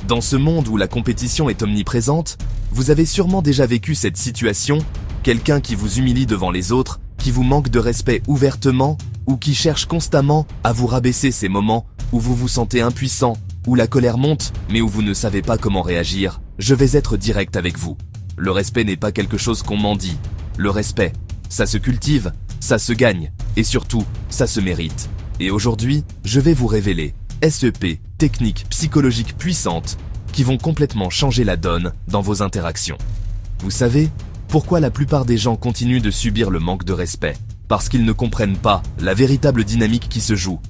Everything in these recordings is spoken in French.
Dans ce monde où la compétition est omniprésente, vous avez sûrement déjà vécu cette situation, quelqu'un qui vous humilie devant les autres, qui vous manque de respect ouvertement, ou qui cherche constamment à vous rabaisser ces moments où vous vous sentez impuissant, où la colère monte, mais où vous ne savez pas comment réagir. Je vais être direct avec vous. Le respect n'est pas quelque chose qu'on mendie. Le respect, ça se cultive, ça se gagne, et surtout, ça se mérite. Et aujourd'hui, je vais vous révéler SEP, techniques psychologiques puissantes, qui vont complètement changer la donne dans vos interactions. Vous savez, pourquoi la plupart des gens continuent de subir le manque de respect? Parce qu'ils ne comprennent pas la véritable dynamique qui se joue.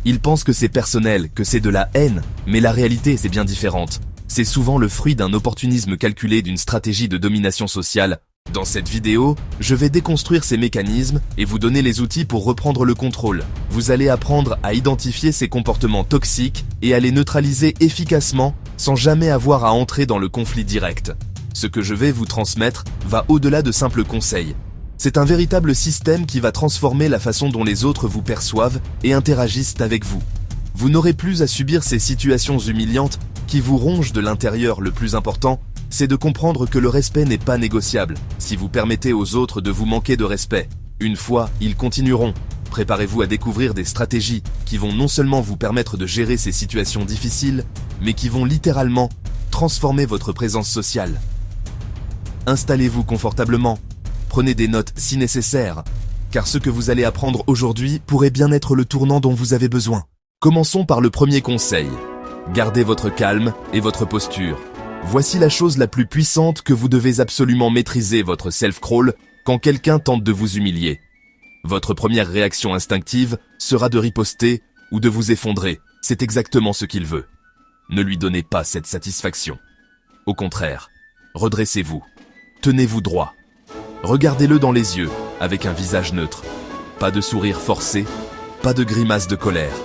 Ils pensent que c'est personnel, que c'est de la haine, mais la réalité c'est bien différente. C'est souvent le fruit d'un opportunisme calculé, d'une stratégie de domination sociale. Dans cette vidéo, je vais déconstruire ces mécanismes et vous donner les outils pour reprendre le contrôle. Vous allez apprendre à identifier ces comportements toxiques et à les neutraliser efficacement sans jamais avoir à entrer dans le conflit direct. Ce que je vais vous transmettre va au-delà de simples conseils. C'est un véritable système qui va transformer la façon dont les autres vous perçoivent et interagissent avec vous. Vous n'aurez plus à subir ces situations humiliantes qui vous rongent de l'intérieur. Le plus important, c'est de comprendre que le respect n'est pas négociable. Si vous permettez aux autres de vous manquer de respect, une fois, ils continueront. Préparez-vous à découvrir des stratégies qui vont non seulement vous permettre de gérer ces situations difficiles, mais qui vont littéralement transformer votre présence sociale. Installez-vous confortablement. Prenez des notes si nécessaire, car ce que vous allez apprendre aujourd'hui pourrait bien être le tournant dont vous avez besoin. Commençons par le premier conseil. Gardez votre calme et votre posture. Voici la chose la plus puissante que vous devez absolument maîtriser, votre self-crawl, quand quelqu'un tente de vous humilier. Votre première réaction instinctive sera de riposter ou de vous effondrer. C'est exactement ce qu'il veut. Ne lui donnez pas cette satisfaction. Au contraire, redressez-vous. Tenez-vous droit. Regardez-le dans les yeux, avec un visage neutre. Pas de sourire forcé, pas de grimace de colère.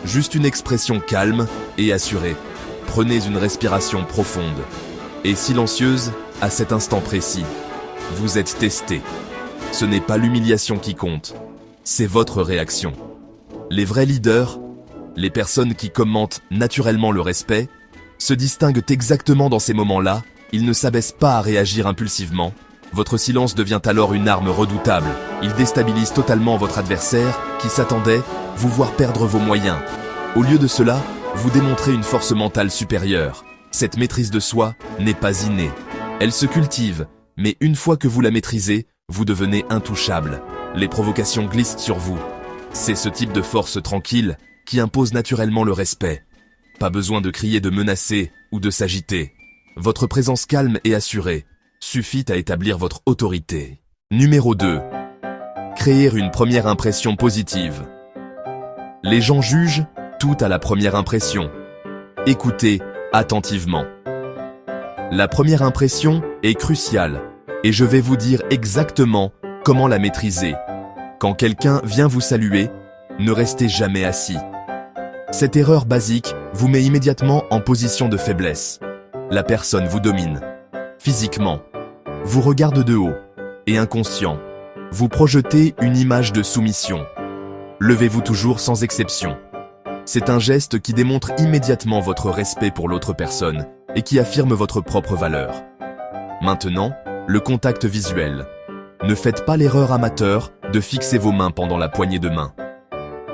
Juste une expression calme et assurée. Prenez une respiration profonde et silencieuse à cet instant précis. Vous êtes testé. Ce n'est pas l'humiliation qui compte, c'est votre réaction. Les vrais leaders, les personnes qui commentent naturellement le respect, se distinguent exactement dans ces moments-là. Ils ne s'abaissent pas à réagir impulsivement. Votre silence devient alors une arme redoutable. Il déstabilise totalement votre adversaire qui s'attendait vous voir perdre vos moyens. Au lieu de cela, vous démontrez une force mentale supérieure. Cette maîtrise de soi n'est pas innée. Elle se cultive, mais une fois que vous la maîtrisez, vous devenez intouchable. Les provocations glissent sur vous. C'est ce type de force tranquille qui impose naturellement le respect. Pas besoin de crier, de menacer ou de s'agiter. Votre présence calme et assurée suffit à établir votre autorité. Numéro 2. Créer une première impression positive. Les gens jugent tout à la première impression. Écoutez attentivement. La première impression est cruciale et je vais vous dire exactement comment la maîtriser. Quand quelqu'un vient vous saluer, ne restez jamais assis. Cette erreur basique vous met immédiatement en position de faiblesse. La personne vous domine. Physiquement, vous regarde de haut et inconscient. Vous projetez une image de soumission. Levez-vous toujours sans exception. C'est un geste qui démontre immédiatement votre respect pour l'autre personne et qui affirme votre propre valeur. Maintenant, le contact visuel. Ne faites pas l'erreur amateur de fixer vos mains pendant la poignée de main.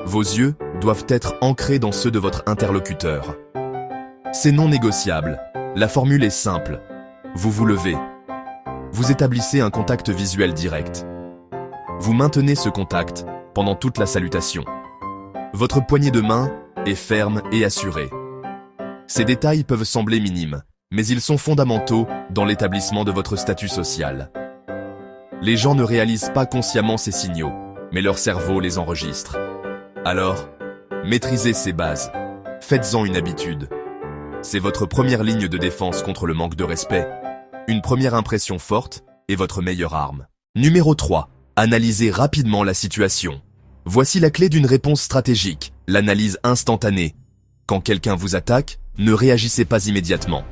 Vos yeux doivent être ancrés dans ceux de votre interlocuteur. C'est non négociable. La formule est simple. Vous vous levez. Vous établissez un contact visuel direct. Vous maintenez ce contact pendant toute la salutation. Votre poignée de main est ferme et assurée. Ces détails peuvent sembler minimes, mais ils sont fondamentaux dans l'établissement de votre statut social. Les gens ne réalisent pas consciemment ces signaux, mais leur cerveau les enregistre. Alors, maîtrisez ces bases. Faites-en une habitude. C'est votre première ligne de défense contre le manque de respect. Une première impression forte est votre meilleure arme. Numéro 3. Analysez rapidement la situation. Voici la clé d'une réponse stratégique, l'analyse instantanée. Quand quelqu'un vous attaque, ne réagissez pas immédiatement.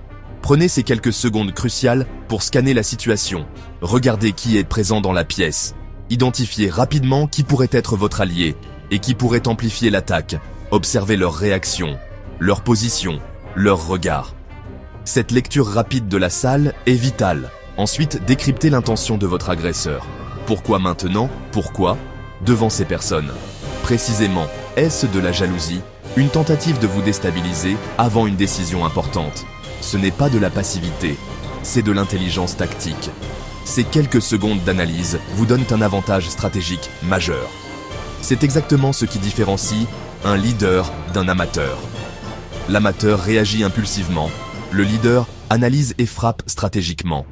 Prenez ces quelques secondes cruciales pour scanner la situation. Regardez qui est présent dans la pièce. Identifiez rapidement qui pourrait être votre allié et qui pourrait amplifier l'attaque. Observez leurs réactions, leur position, leur regard. Cette lecture rapide de la salle est vitale. Ensuite, décryptez l'intention de votre agresseur. Pourquoi maintenant? Pourquoi? Devant ces personnes. Précisément, est-ce de la jalousie? Une tentative de vous déstabiliser avant une décision importante? Ce n'est pas de la passivité, c'est de l'intelligence tactique. Ces quelques secondes d'analyse vous donnent un avantage stratégique majeur. C'est exactement ce qui différencie un leader d'un amateur. L'amateur réagit impulsivement, le leader analyse et frappe stratégiquement.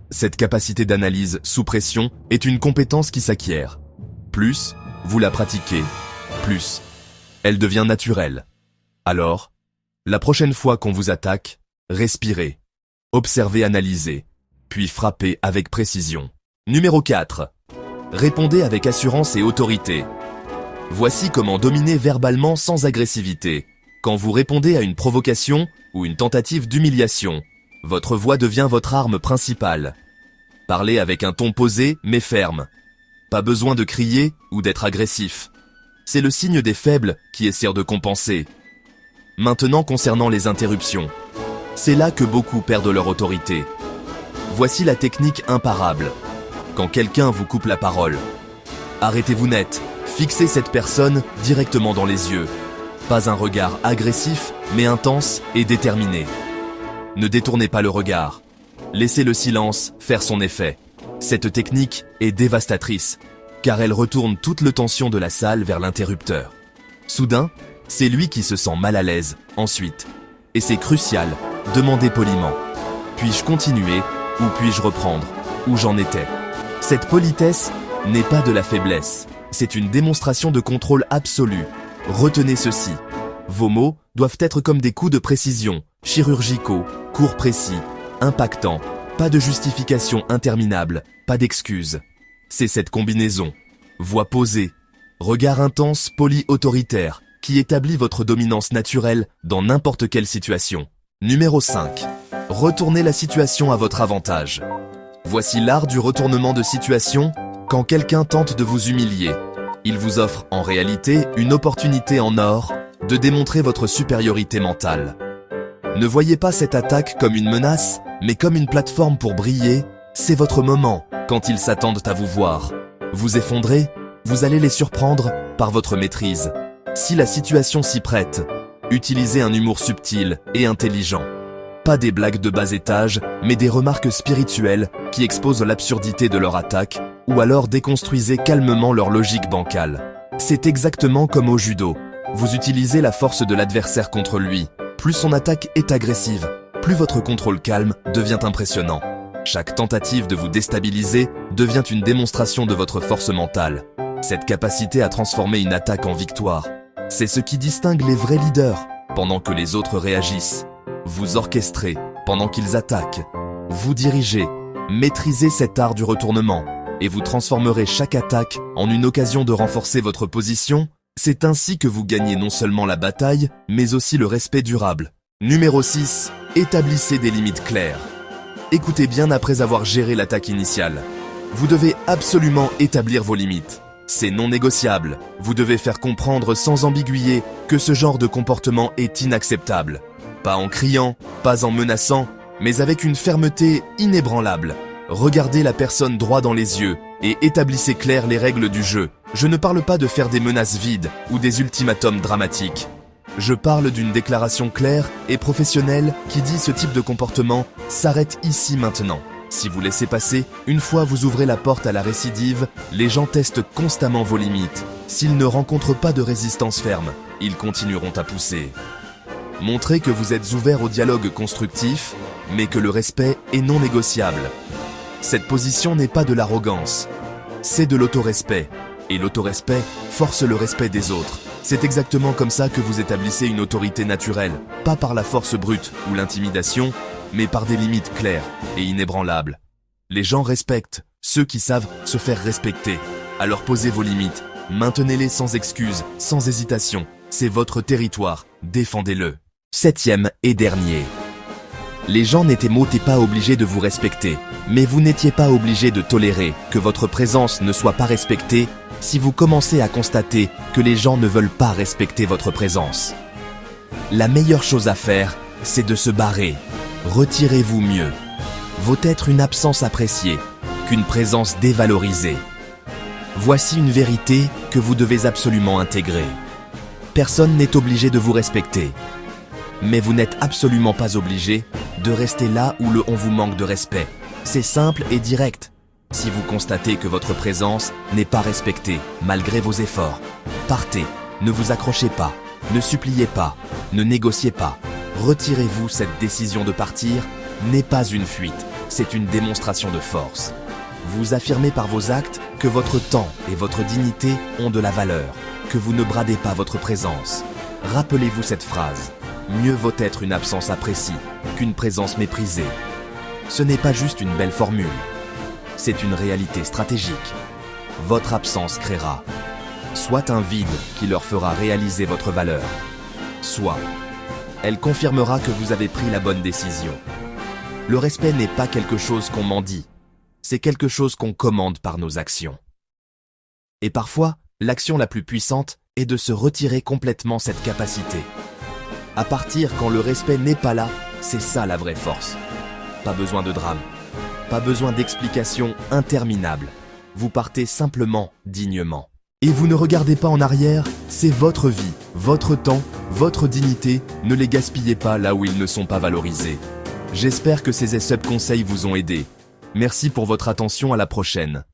Cette capacité d'analyse sous pression est une compétence qui s'acquiert. Plus vous la pratiquez, plus elle devient naturelle. Alors, la prochaine fois qu'on vous attaque, respirez, observez, analysez, puis frappez avec précision. Numéro 4. Répondez avec assurance et autorité. Voici comment dominer verbalement sans agressivité. Quand vous répondez à une provocation ou une tentative d'humiliation, votre voix devient votre arme principale. Parlez avec un ton posé mais ferme. Pas besoin de crier ou d'être agressif. C'est le signe des faibles qui essaient de compenser. Maintenant, concernant les interruptions, c'est là que beaucoup perdent leur autorité. Voici la technique imparable. Quand quelqu'un vous coupe la parole, arrêtez-vous net, fixez cette personne directement dans les yeux. Pas un regard agressif, mais intense et déterminé. Ne détournez pas le regard. Laissez le silence faire son effet. Cette technique est dévastatrice, car elle retourne toute le tension de la salle vers l'interrupteur. Soudain, c'est lui qui se sent mal à l'aise, ensuite. Et c'est crucial, demandez poliment. Puis-je continuer, ou puis-je reprendre, où j'en étais? Cette politesse n'est pas de la faiblesse, c'est une démonstration de contrôle absolu. Retenez ceci, vos mots doivent être comme des coups de précision, chirurgicaux, courts, précis, impactants, pas de justification interminable, pas d'excuses. C'est cette combinaison, voix posée, regard intense, poli, autoritaire, qui établit votre dominance naturelle dans n'importe quelle situation. Numéro 5. Retournez la situation à votre avantage. Voici l'art du retournement de situation quand quelqu'un tente de vous humilier. Il vous offre en réalité une opportunité en or de démontrer votre supériorité mentale. Ne voyez pas cette attaque comme une menace, mais comme une plateforme pour briller. C'est votre moment quand ils s'attendent à vous voir. Vous effondrez, vous allez les surprendre par votre maîtrise. Si la situation s'y prête, utilisez un humour subtil et intelligent. Pas des blagues de bas étage, mais des remarques spirituelles qui exposent l'absurdité de leur attaque, ou alors déconstruisez calmement leur logique bancale. C'est exactement comme au judo. Vous utilisez la force de l'adversaire contre lui. Plus son attaque est agressive, plus votre contrôle calme devient impressionnant. Chaque tentative de vous déstabiliser devient une démonstration de votre force mentale. Cette capacité à transformer une attaque en victoire, c'est ce qui distingue les vrais leaders. Pendant que les autres réagissent, vous orchestrez pendant qu'ils attaquent. Vous dirigez, maîtrisez cet art du retournement et vous transformerez chaque attaque en une occasion de renforcer votre position. C'est ainsi que vous gagnez non seulement la bataille, mais aussi le respect durable. Numéro 6. Établissez des limites claires. Écoutez bien après avoir géré l'attaque initiale. Vous devez absolument établir vos limites. C'est non négociable. Vous devez faire comprendre sans ambiguïté que ce genre de comportement est inacceptable. Pas en criant, pas en menaçant, mais avec une fermeté inébranlable. Regardez la personne droit dans les yeux et établissez clair les règles du jeu. Je ne parle pas de faire des menaces vides ou des ultimatums dramatiques. Je parle d'une déclaration claire et professionnelle qui dit ce type de comportement s'arrête ici maintenant. Si vous laissez passer, une fois vous ouvrez la porte à la récidive, les gens testent constamment vos limites. S'ils ne rencontrent pas de résistance ferme, ils continueront à pousser. Montrez que vous êtes ouvert au dialogue constructif, mais que le respect est non négociable. Cette position n'est pas de l'arrogance, c'est de l'autorespect. Et l'autorespect force le respect des autres. C'est exactement comme ça que vous établissez une autorité naturelle, pas par la force brute ou l'intimidation, mais par des limites claires et inébranlables. Les gens respectent ceux qui savent se faire respecter. Alors posez vos limites, maintenez-les sans excuse, sans hésitation. C'est votre territoire, défendez-le. 7e et dernier. Les gens n'étaient pas obligés de vous respecter, mais vous n'étiez pas obligé de tolérer que votre présence ne soit pas respectée si vous commencez à constater que les gens ne veulent pas respecter votre présence. La meilleure chose à faire, c'est de se barrer. Retirez-vous mieux. Vaut être une absence appréciée qu'une présence dévalorisée. Voici une vérité que vous devez absolument intégrer. Personne n'est obligé de vous respecter. Mais vous n'êtes absolument pas obligé de rester là où on vous manque de respect. C'est simple et direct. Si vous constatez que votre présence n'est pas respectée, malgré vos efforts, partez, ne vous accrochez pas, ne suppliez pas, ne négociez pas. Retirez-vous. Cette décision de partir n'est pas une fuite, c'est une démonstration de force. Vous affirmez par vos actes que votre temps et votre dignité ont de la valeur, que vous ne bradez pas votre présence. Rappelez-vous cette phrase. Mieux vaut être une absence appréciée qu'une présence méprisée. Ce n'est pas juste une belle formule. C'est une réalité stratégique. Votre absence créera soit un vide qui leur fera réaliser votre valeur, soit elle confirmera que vous avez pris la bonne décision. Le respect n'est pas quelque chose qu'on mendie, c'est quelque chose qu'on commande par nos actions. Et parfois, l'action la plus puissante est de se retirer complètement cette capacité. À partir quand le respect n'est pas là, c'est ça la vraie force. Pas besoin de drame, pas besoin d'explications interminables. Vous partez simplement, dignement. Et vous ne regardez pas en arrière, c'est votre vie, votre temps, votre dignité, ne les gaspillez pas là où ils ne sont pas valorisés. J'espère que ces conseils vous ont aidé. Merci pour votre attention, à la prochaine.